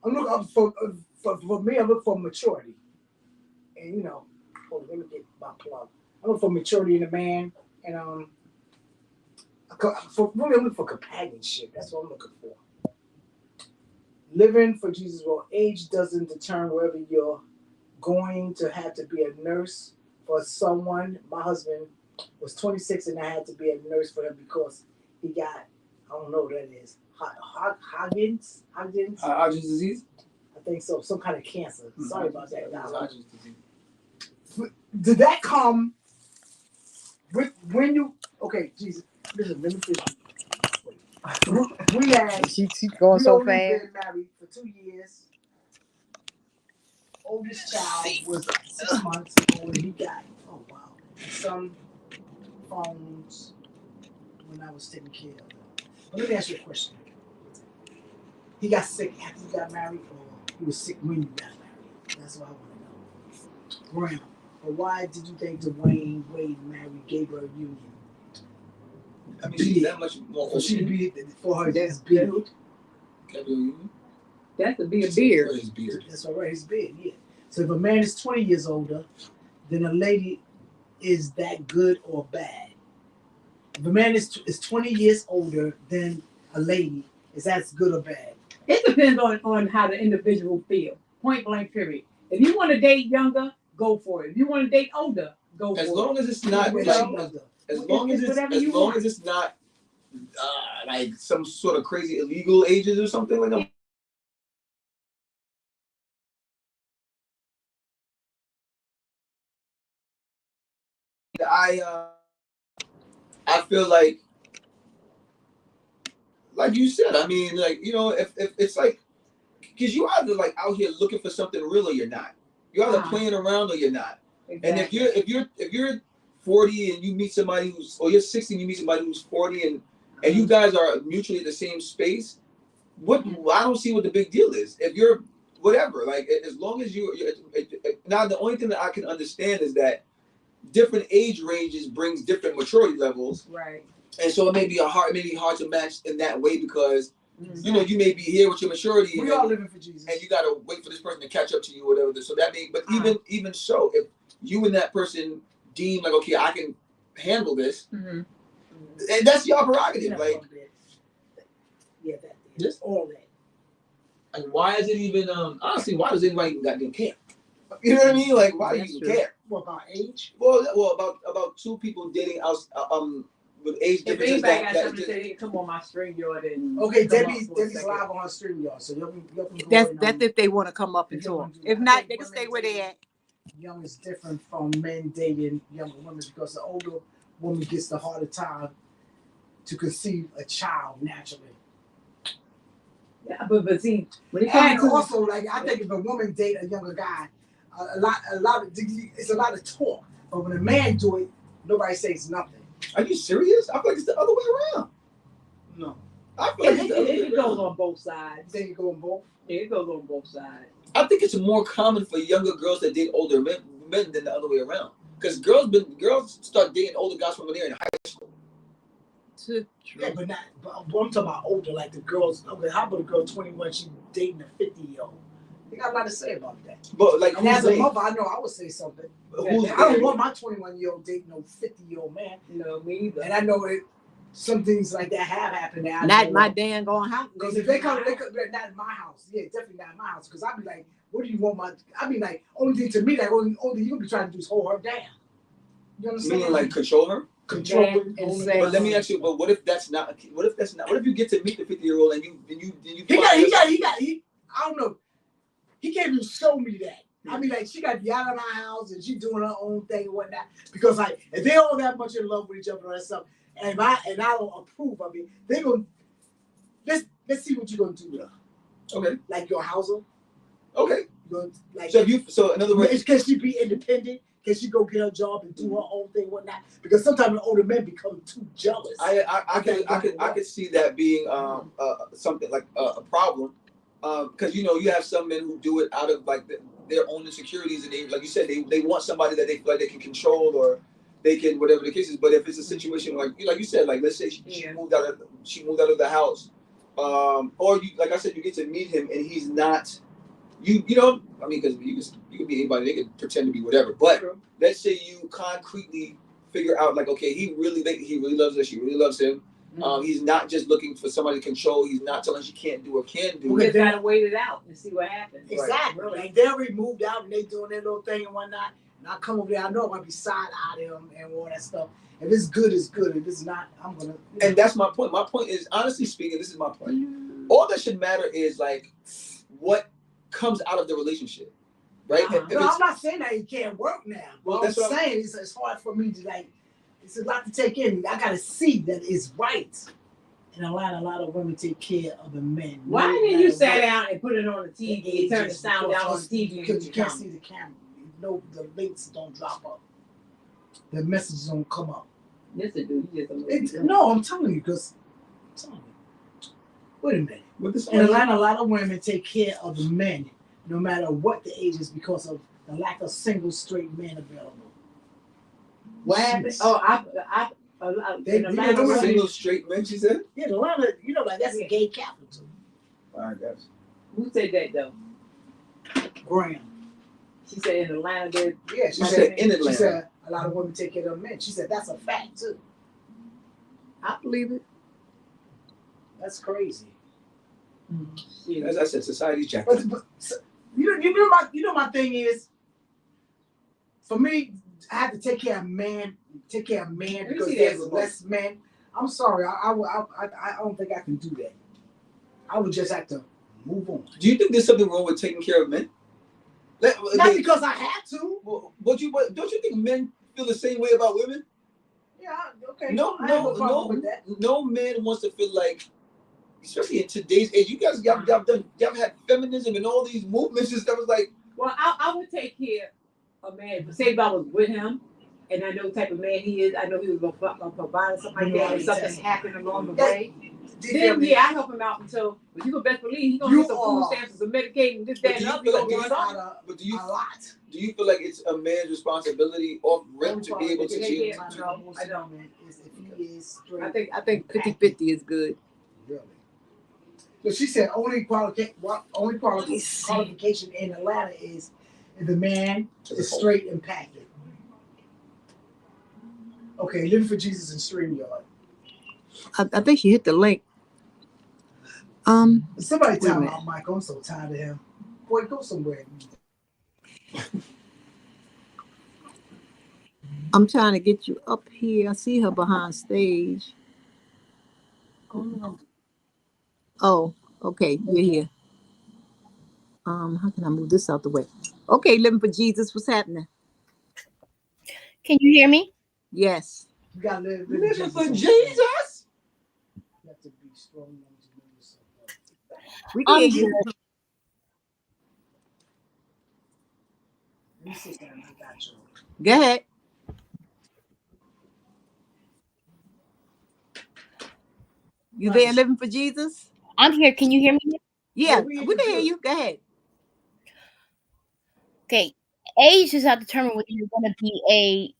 I'm looking up for me. I look for maturity, and let me get my plug. I look for maturity in a man, and really, I'm looking for companionship. That's what I'm looking for. Living for Jesus. Well, age doesn't determine whether you're going to have to be a nurse for someone. My husband was 26, and I had to be a nurse for him because he got, I don't know what that is, Hodgkin's disease. I think so, some kind of cancer. Mm-hmm. Sorry about that, guys. Hodgkin's disease. Did that come with when you? Okay, Jesus. Listen, let me finish. We had. She's going so fast. Been married for 2 years. Oldest child was 6 months ago when he got. Oh wow! Some phones when I was taking care of them. But let me ask you a question. He got sick after he got married, or he was sick when you got married? That's what I want to know. Brown. But why did you think Dwayne Wade married Gabriel Union? I mean, she's that much more. For she to be for her that's beard. Gabriel Union. That's to be a beard. His beard. That's all right. His beard. Yeah. So if a man is 20 years older, then a lady is that good or bad? If a man is 20 years older than a lady, is that good or bad? It depends on how the individual feel. Point blank, period. If you want to date younger, go for it. If you want to date older, go for it. As long as it's not as long as it's not like some sort of crazy illegal ages or something like that. I feel like you said, I mean, like, if it's like, because you either like out here looking for something real or you're not. You're either playing around or you're not. Exactly. And if you're 40 and you meet somebody or you're 60 and you meet somebody who's 40 and you guys are mutually in the same space, I don't see what the big deal is. If you're whatever, like as long as you're now, the only thing that I can understand is that different age ranges brings different maturity levels. Right. And so it may be hard to match in that way because you may be here with your maturity. We all living for Jesus, and you got to wait for this person to catch up to you, whatever. So that means, but even so, if you and that person deem like, okay, I can handle this, and that's your prerogative. Like, yeah, that's all that. And why is it even? Honestly, why does anybody even goddamn care? You know what I mean? Like, why do you even care? What about age? Well, about two people dating out with age differences. If anybody got something to say, come on my StreamYard and okay, Debbie's live on her StreamYard, so y'all can go. That's if they want to come up and talk. If not, they can stay where they at. Young is different from men dating younger women because the older woman gets the harder time to conceive a child naturally. Yeah, but see, when it comes to also, like, I think if a woman date a younger guy, it's a lot of talk. But when a man do it, nobody says nothing. Are you serious? I feel like it's the other way around. No, I feel like it goes on both sides. You think it goes on both? Yeah, it goes on both sides. I think it's more common for younger girls that date older men than the other way around. Because girls start dating older guys from when they're in high school. Yeah, but I'm talking about older, like the girls. Okay, how about a girl 21? She dating a 50-year-old. They got a lot to say about that. But like, and as a mother, I know I would say something. I don't want my 21-year-old dating no 50-year-old man. No, me either. And I know some things like that have happened now. Not my damn going house. Because if they come, not in my house. Yeah, definitely not in my house. Because I'd be like, what do you want I be like, only thing to me, like, only you gonna be trying to do is hold her down. You understand? Meaning like control her? Control and say. But let me ask you, but what if that's not? What if you get to meet the 50-year-old and you I don't know. He can't even show me that. I mean, like, she got to be out of my house and she doing her own thing and whatnot. Because, like, if they all that much in love with each other and stuff, and I don't approve of it, they gonna let's see what you're gonna do with her. Okay. Like your household. Okay. Like, so in other words, can she be independent? Can she go get her job and do her own thing, whatnot? Because sometimes the older men become too jealous. I could see that being something like a problem. Because you have some men who do it out of like their own insecurities, and they, like you said, they want somebody that they feel like they can control or they can, whatever the case is. But if it's a situation like you said, like let's say she moved out of the house or you, like I said, you get to meet him and he's not. You know, I mean, because you could be anybody, they could pretend to be whatever. But True. let's say you concretely figure out, like, okay, he really loves her, she really loves him. He's not just looking for somebody to control. He's not telling her she can't do or can do. We just gotta wait it out and see what happens. Exactly. Right. Like, they're already moved out and they doing their little thing and whatnot. And I come over there, I know I'm gonna be side-eyeing him and all that stuff. If it's good, it's good. If it's not, I'm gonna. And that's my point. My point is, honestly speaking, this is my point. All that should matter is like what comes out of the relationship, right? No, I'm not saying that it can't work now. Well, that's what I'm saying it's hard for me to, like, it's a lot to take in. I gotta see that it's right. And a lot of women take care of the men. Why didn't you sit down and put it on the TV and turn the sound down on the TV? Because you can't see the camera. No, the links don't drop up. The messages don't come up. Yes, it do. No, I'm telling you, because wait a minute. And a lot of women take care of the men, no matter what the age is, because of the lack of single straight men available. What happened? Oh, single straight men, she said? Yeah, a lot of, like, that's a gay capital. I guess. Who said that, though? Graham. She said in Atlanta. Yeah, she said in Atlanta. She said a lot of women take care of men. She said that's a fact, too. I believe it. That's crazy. As I said, society's jacked up. But my thing is, for me, I have to take care of man because there's less men. I'm sorry, I don't think I can do that. I would just have to move on. Do you think there's something wrong with taking care of men? Not because I had to. But don't you think men feel the same way about women? Yeah, okay. No man wants to feel like, especially in today's age. You guys, y'all had feminism and all these movements and stuff. It's like, well, I would take care of a man. But say if I was with him, and I know the type of man he is, I know he was gonna provide something like that, and something happened along the way. Then I help him out until, but you can best believe he's gonna get some food stamps, some medicating, this, that, and other. But do you feel like it's a man's responsibility off rip to be able to take care? No, I don't. I think 50-50 is good. Really? So she said only qualification in Atlanta is if the man is straight and packed. Okay, Living for Jesus in StreamYard. I think she hit the link. Somebody tell me about Michael. I'm so tired of him. Boy, go somewhere. I'm trying to get you up here. I see her behind stage. Oh, okay, you're here. How can I move this out the way? Okay, Living for Jesus, what's happening? Can you hear me? Yes. You gotta live for Jesus. You have to be strong. We can hear you. Go ahead. You there, Living for Jesus? I'm here. Can you hear me? Yeah, we can hear you. Go ahead. Okay. Age does not determine whether you're going to be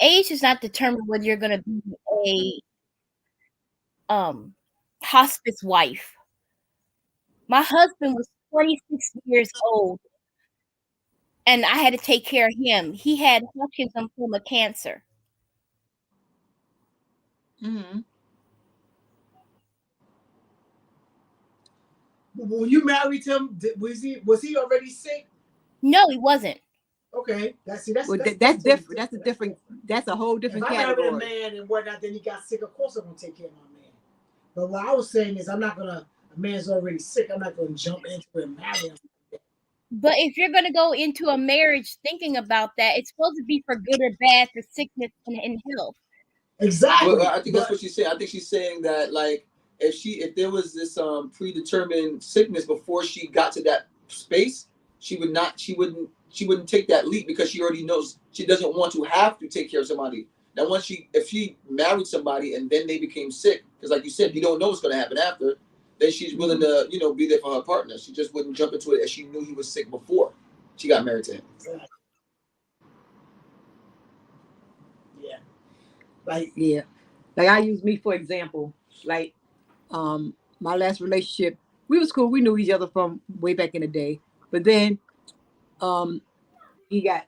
age does not determine whether you're going to be a hospice wife. My husband was 26 years old, and I had to take care of him. He had Hodgkin's lymphoma cancer. Mm-hmm. When you married him, was he already sick? No, he wasn't. Okay, that's different. That's a different. That's a whole different category. If I married a man and whatnot, then he got sick. Of course, I'm gonna take care of my man. But what I was saying is, I'm not gonna. A man's already sick. I'm not gonna jump into it and marry him. But if you're gonna go into a marriage thinking about that, it's supposed to be for good or bad, for sickness and health. Exactly. Well, I think that's what she's saying. I think she's saying that, like, if there was this predetermined sickness before she got to that space, she wouldn't take that leap because she already knows she doesn't want to have to take care of somebody. Now, if she married somebody and then they became sick, because like you said, you don't know what's going to happen after, then she's willing to, be there for her partner. She just wouldn't jump into it as she knew he was sick before she got married to him. Yeah. Like, yeah. Like I use me for example. Like my last relationship, we was cool. We knew each other from way back in the day. But then um he got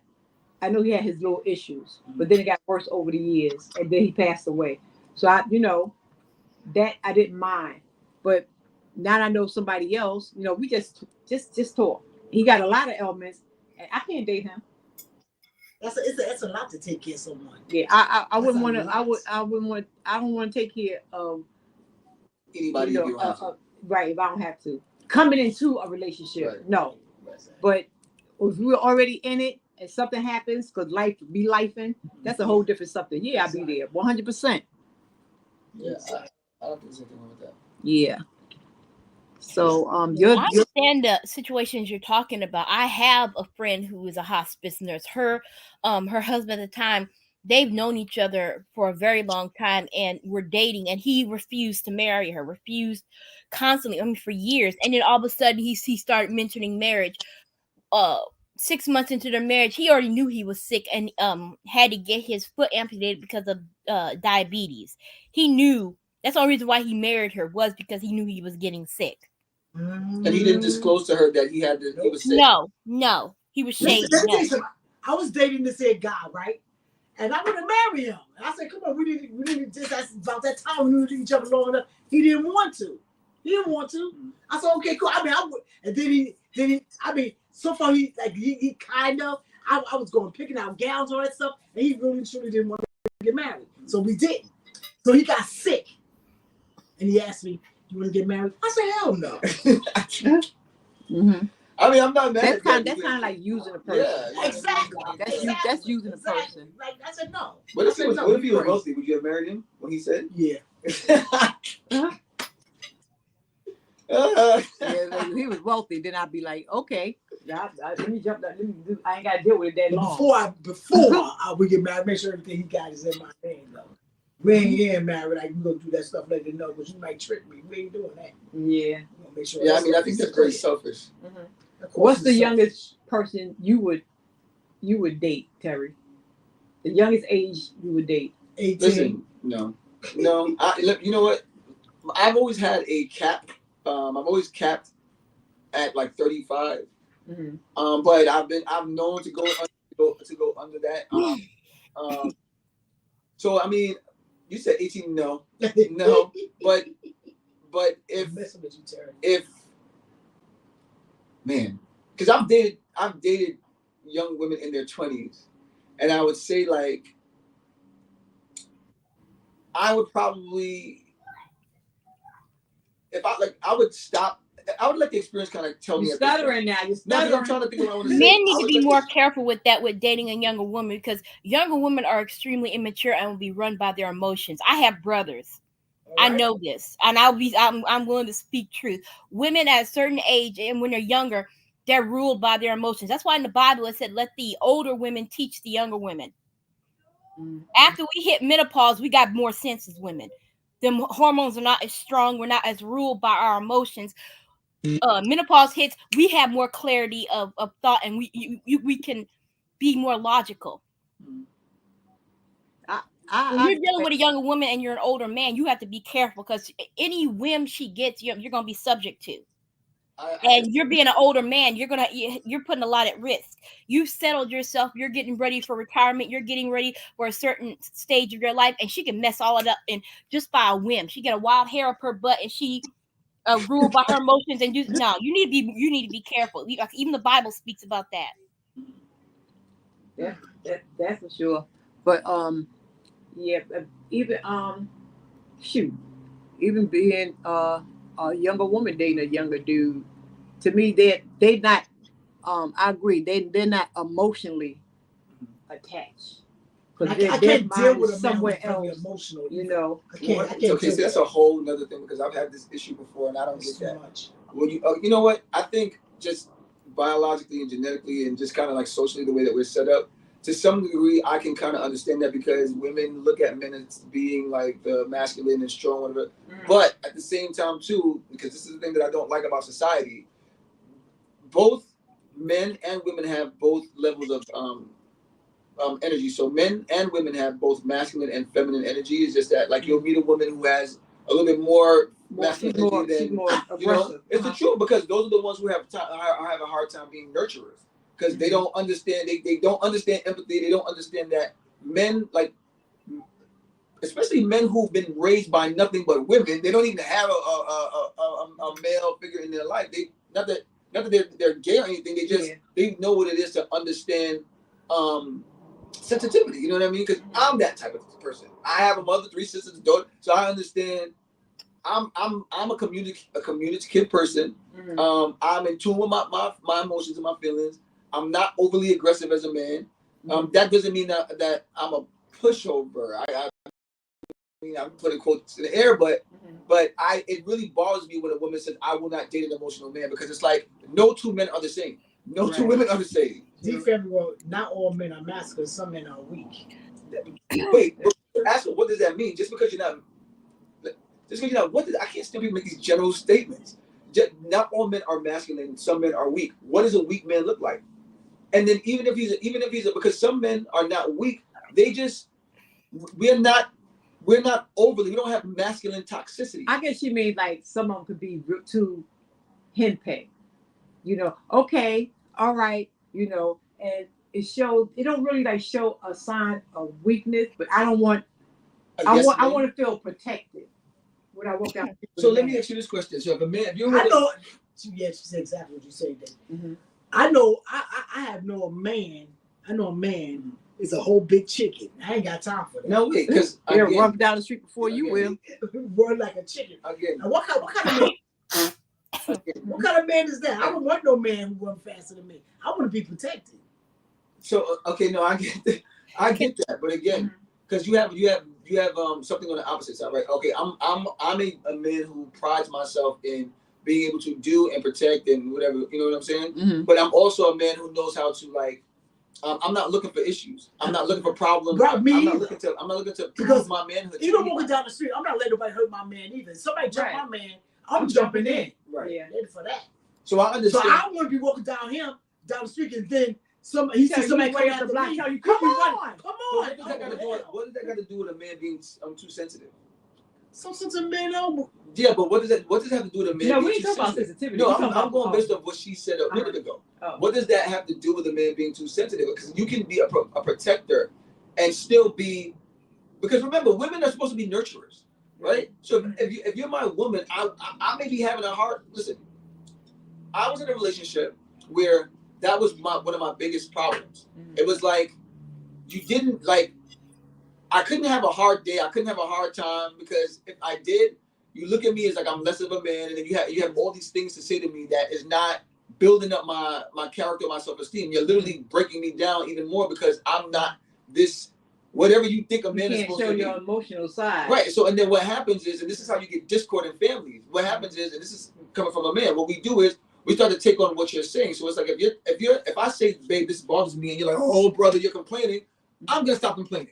I know he had his little issues, but then it got worse over the years, and then he passed away. So I, that I didn't mind, but now I know somebody else. We just talk. He got a lot of elements, and I can't date him. That's a lot to take care of someone. Yeah, I wouldn't want to. I wouldn't want. I don't want to take care of anybody if you don't have to. Right, if I don't have to. Coming into a relationship, Right. no. But if we were already in it and something happens, because life be lifing, that's a whole different something. Yeah, I'll be there 100%. Yeah, I don't think there's anything wrong with that. Yeah. So I understand the situations you're talking about. I have a friend who is a hospice nurse. Her husband at the time, they've known each other for a very long time and were dating, and he refused to marry her, refused constantly, for years. And then all of a sudden he started mentioning marriage. 6 months into their marriage, he already knew he was sick and had to get his foot amputated because of diabetes. He knew that's the only reason why he married her, was because he knew he was getting sick. And he didn't disclose to her that he was sick. No, he was shady. I was dating this here guy, right? And I want to marry him. And I said, "Come on, we didn't just that's about that time we knew each other long enough." He didn't want to. I said, "Okay, cool." I mean, I would, and then he. I mean, so far he kind of. I was going picking out gowns, all that stuff, and he really truly didn't want to get married. So we didn't. So he got sick, and he asked me, "You want to get married?" I said, "Hell no." Mm-hmm. I mean, I'm not mad. That's kind of like using a person. Yeah, exactly. That's using a person. Like I said, no. What if he was wealthy? Would you have married him when he said? Yeah. Yeah, like if he was wealthy, then I'd be like, okay, let me jump that. I ain't got to deal with it that long. Before we get married, make sure everything he got is in my name, though. We ain't getting married. Like, we gonna do that stuff, let them know, but you might trick me. We ain't doing that. Yeah. Make sure. Yeah, I mean, I think that's very selfish. Mm-hmm. What's the youngest person you would date, Terry? The youngest age you would date? 18. Listen, no. You know what? I've always had a cap. I've always capped at like 35. Mm-hmm. But I've known to go under that. So I mean, you said 18. No, but if man, because I've dated young women in their 20s, and I would say like I would probably, if I would stop. I would let the experience kind of tell me. You're stuttering now. I'm trying to think of what I want to say. Men need to be more careful with that, with dating a younger woman, because younger women are extremely immature and will be run by their emotions. I have brothers. Right. I know this, and I'm willing to speak truth. Women at a certain age, and when they're younger, they're ruled by their emotions. That's why in the Bible it said, "Let the older women teach the younger women." Mm-hmm. After we hit menopause, we got more sense as women. The hormones are not as strong. We're not as ruled by our emotions. Menopause hits, we have more clarity of thought, and we can be more logical. When you're dealing with a younger woman and you're an older man, you have to be careful, because any whim she gets, you're going to be subject to. And you're being an older man, you're putting a lot at risk. You've settled yourself. You're getting ready for retirement. You're getting ready for a certain stage of your life, and she can mess all it up, and just by a whim, she get a wild hair up her butt, and she ruled by her emotions, and you need to be careful. Even the Bible speaks about that. Yeah, that's for sure. But yeah, even even being a younger woman dating a younger dude, to me they not. I agree. They're not emotionally attached. I can't deal with somewhere else. Emotional, you know. I can't. Okay, so that's a whole other thing, because I've had this issue before, and I don't get that much. Well, you know what? I think just biologically and genetically, and just kind of like socially, the way that we're set up, to some degree, I can kind of understand that, because women look at men as being like the masculine and strong, whatever. But at the same time, too, because this is the thing that I don't like about society, both men and women have both levels of energy. So men and women have both masculine and feminine energy. It's just that like you'll meet a woman who has a little bit more masculine energy than you know. It's the truth because those are the ones who have have a hard time being nurturers because they don't understand. They don't understand empathy. They don't understand that men like. Especially men who've been raised by nothing but women, they don't even have a male figure in their life. They not that they're gay or anything. They just they know what it is to understand sensitivity. You know what I mean? Because I'm that type of person. I have a mother, 3 sisters, a daughter, so I understand. I'm a communicative person. Mm-hmm. I'm in tune with my emotions and my feelings. I'm not overly aggressive as a man. That doesn't mean that I'm a pushover. I mean, I'm putting quotes in the air, but it really bothers me when a woman says, I will not date an emotional man because it's like no 2 men are the same. No 2 women are the same. Well, not all men are masculine, some men are weak. Wait, ask her, what does that mean? Just because you're not, I can't still make these general statements. Not all men are masculine, some men are weak. What does a weak man look like? And then even if he's because some men are not weak, we're not overly, we don't have masculine toxicity. I guess you mean like someone could be too henpecked, okay, all right, and it don't really like show a sign of weakness, but I want to feel protected when I walk out. So let me ask you this question. So if a man, she said exactly what you said. Mm-hmm. I know a man is a whole big chicken. I ain't got time for that. No, wait, because he'll run down the street before you will. Run like a chicken. Again. Now, what kind of man? What kind of man is that? I don't want no man who runs faster than me. I want to be protected. So okay, no, I get that, but again, because you have something on the opposite side, right? Okay, I'm a man who prides myself in being able to do and protect and whatever, you know what I'm saying? Mm-hmm. But I'm also a man who knows how to like. I'm not looking for issues. I'm not looking for problems. Right, I'm not looking to prove my manhood. Even walking down the street, I'm not letting nobody hurt my man either. Somebody jump my man, I'm jumping in. Right. Yeah, ready for that. So I understand. So I don't want to be walking down the street and then he sees somebody coming out the block. Come on. What does that got to do with a man being too sensitive? Some sensitive men don't. Yeah, but what does that have to do with a man? No, we ain't talking about sensitivity. No, I'm going based on what she said a minute ago. Oh. What does that have to do with a man being too sensitive? Because you can be a protector and still be. Because remember, women are supposed to be nurturers, right? So if you're my woman, I may be having a hard. Listen, I was in a relationship where that was one of my biggest problems. Mm-hmm. It was like you didn't like. I couldn't have a hard day. I couldn't have a hard time because if I did, you look at me as like I'm less of a man, and then you have all these things to say to me that is not building up my character, my self-esteem. You're literally breaking me down even more because I'm not this whatever you think a man is supposed to be. You can't show your emotional side. Right. So and then what happens is, and this is how you get discord in families. What happens is, and this is coming from a man, what we do is we start to take on what you're saying. So it's like if I say, babe, this bothers me, and you're like, oh brother, you're complaining, I'm gonna stop complaining.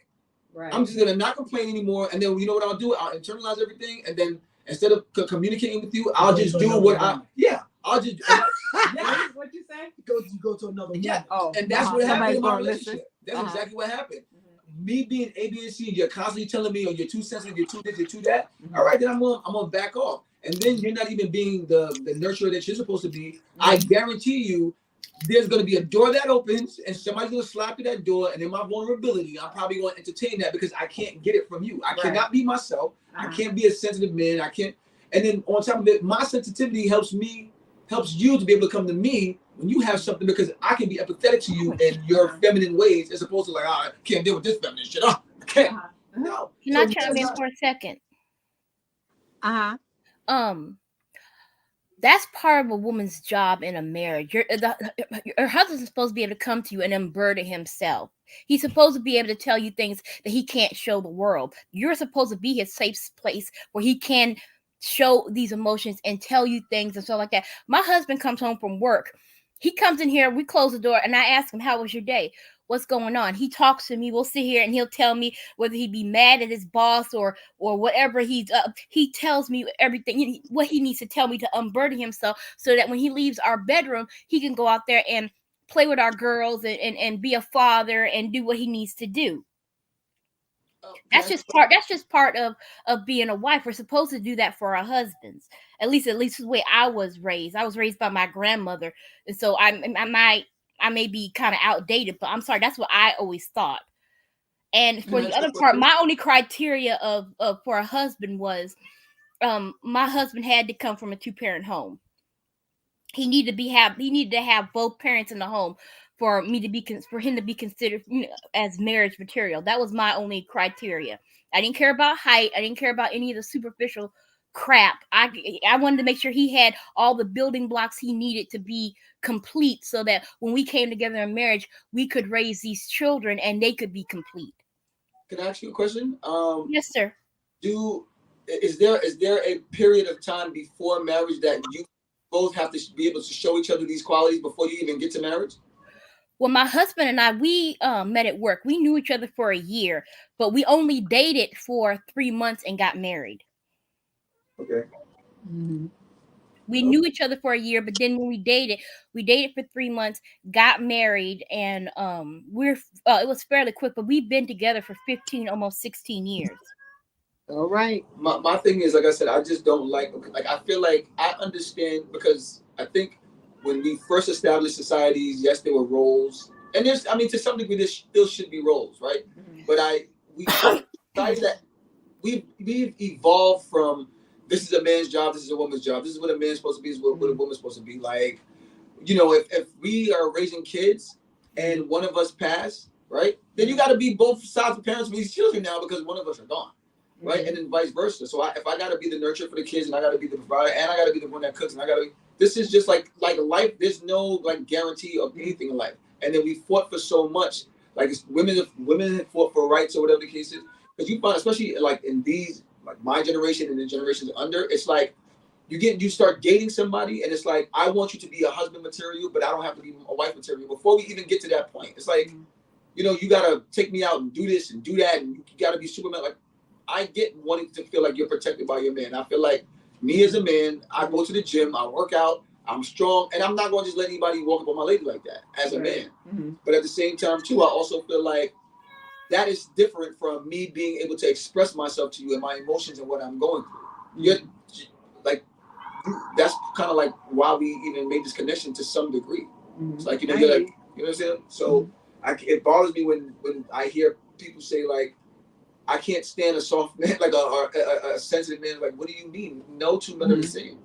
Right. I'm just gonna not complain anymore, and then you know what I'll do? I'll internalize everything, and then instead of communicating with you, I'll just do what I'll just. What you say? You go to another. Yeah. Oh, and that's what happened in my relationship. That's exactly what happened. Mm-hmm. Me being A, B, and C, you're constantly telling me, "Oh, you're too sensitive, you're too this, you're too that." Mm-hmm. All right, then I'm gonna back off, and then you're not even being the nurturer that you're supposed to be. Mm-hmm. I guarantee you. There's going to be a door that opens and somebody's going to slap through that door, and in my vulnerability, I'm probably going to entertain that because I can't get it from you. I cannot be myself. I can't be a sensitive man. I can't. And then on top of it, my sensitivity helps you to be able to come to me when you have something because I can be empathetic to you in your feminine ways as opposed to like, I can't deal with this feminine shit. I can't. No. Can I chime in for a second? That's part of a woman's job in a marriage. Her husband's supposed to be able to come to you and unburden himself. He's supposed to be able to tell you things that he can't show the world. You're supposed to be his safe place where he can show these emotions and tell you things and stuff like that. My husband comes home from work. He comes in here, we close the door, and I ask him, how was your day? What's going on? He talks to me. We'll sit here and he'll tell me whether he be mad at his boss or whatever he's up. He tells me everything, what he needs to tell me to unburden himself so that when he leaves our bedroom, he can go out there and play with our girls and be a father and do what he needs to do. That's just part of being a wife. We're supposed to do that for our husbands. At least the way I was raised. I was raised by my grandmother, and so I may be kind of outdated, but I'm sorry, that's what I always thought. And for the other part, my only criteria of for a husband was, my husband had to come from a 2-parent home. He needed to have both parents in the home for him to be considered, as marriage material. That was my only criteria. I didn't care about height. I didn't care about any of the superficial crap. I wanted to make sure he had all the building blocks he needed to be complete, so that when we came together in marriage, we could raise these children and they could be complete. Can I ask you a question? Yes, sir. Is there a period of time before marriage that you both have to be able to show each other these qualities before you even get to marriage? Well, my husband and I, we met at work. We knew each other for a year, but we only dated for 3 months and got married. Okay. Mm-hmm. We knew each other for a year, but then when we dated for 3 months, got married, and it was fairly quick, but we've been together for 15, almost 16 years. All right. My thing is, like I said, I just don't like I feel like I understand, because I think when we first established societies, yes, there were roles, and to some degree there still should be roles, right? Mm-hmm. But we society that we've evolved from, this is a man's job, this is a woman's job, this is what a man's supposed to be, this is what a woman's supposed to be. Like, if we are raising kids and one of us pass, right, then you got to be both sides of parents for these children now, because one of us are gone. Right, and then vice versa. So if I gotta be the nurturer for the kids, and I gotta be the provider, and I gotta be the one that cooks, and this is just like life. There's no guarantee of anything in life. And then we fought for so much. Like, women have fought for rights or whatever the case is. Because you find, especially in these, my generation and the generations under, it's like you start dating somebody, and it's like, I want you to be a husband material, but I don't have to be a wife material. Before we even get to that point, it's like, you gotta take me out and do this and do that, and you gotta be Superman. Like, I get wanting to feel like you're protected by your man. I feel like me as a man, I go to the gym, I work out, I'm strong, and I'm not going to just let anybody walk up on my lady like that as a man. Mm-hmm. But at the same time, too, I also feel like that is different from me being able to express myself to you and my emotions and what I'm going through. Mm-hmm. That's kind of like why we even made this connection to some degree. Mm-hmm. It's like, you're like, you know what I'm saying? So it bothers me when I hear people say, like, I can't stand a soft man, like a sensitive man. Like, what do you mean? No two men are the same.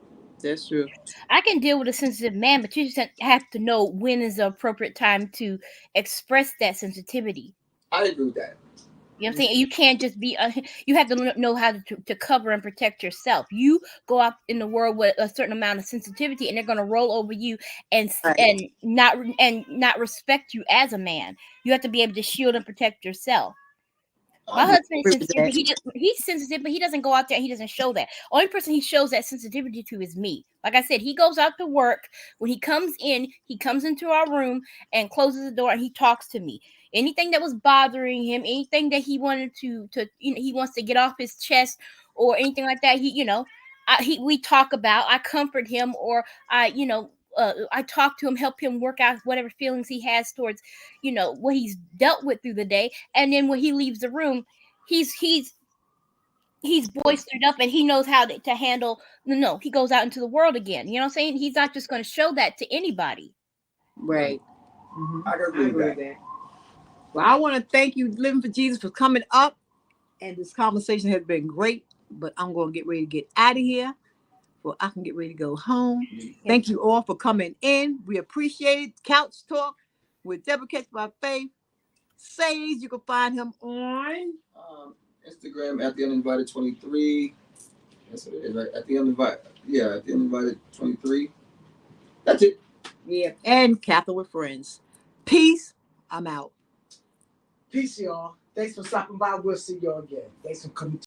That's true. I can deal with a sensitive man, but you just have to know when is the appropriate time to express that sensitivity. I agree with that. You know what I'm saying? You can't just be, you have to know how to cover and protect yourself. You go out in the world with a certain amount of sensitivity, and they're going to roll over you and not respect you as a man. You have to be able to shield and protect yourself. My husband is sensitive. He's sensitive, but he doesn't go out there and he doesn't show that. Only person he shows that sensitivity to is me. Like I said, he goes out to work. When he comes into our room and closes the door, and he talks to me. Anything that was bothering him, anything that he wanted to he wants to get off his chest or anything like that, we talk about. I comfort him, or I talk to him, help him work out whatever feelings he has towards, what he's dealt with through the day. And then when he leaves the room, he's boistered up, and he knows how to handle. No, he goes out into the world again. You know what I'm saying? He's not just going to show that to anybody. Right. Mm-hmm. I agree with that. Well, I want to thank you, Living for Jesus, for coming up. And this conversation has been great, but I'm going to get ready to get out of here. Well, I can get ready to go home. Thank you all for coming in. We appreciate it. Couch Talk with Deborah Catch by Faith. Sage, you can find him on Instagram at the Uninvited 23. That's what it is, right? At the Uninvited 23. That's it. Yeah. And Catherine with Friends. Peace. I'm out. Peace, y'all. Thanks for stopping by. We'll see y'all again. Thanks for coming.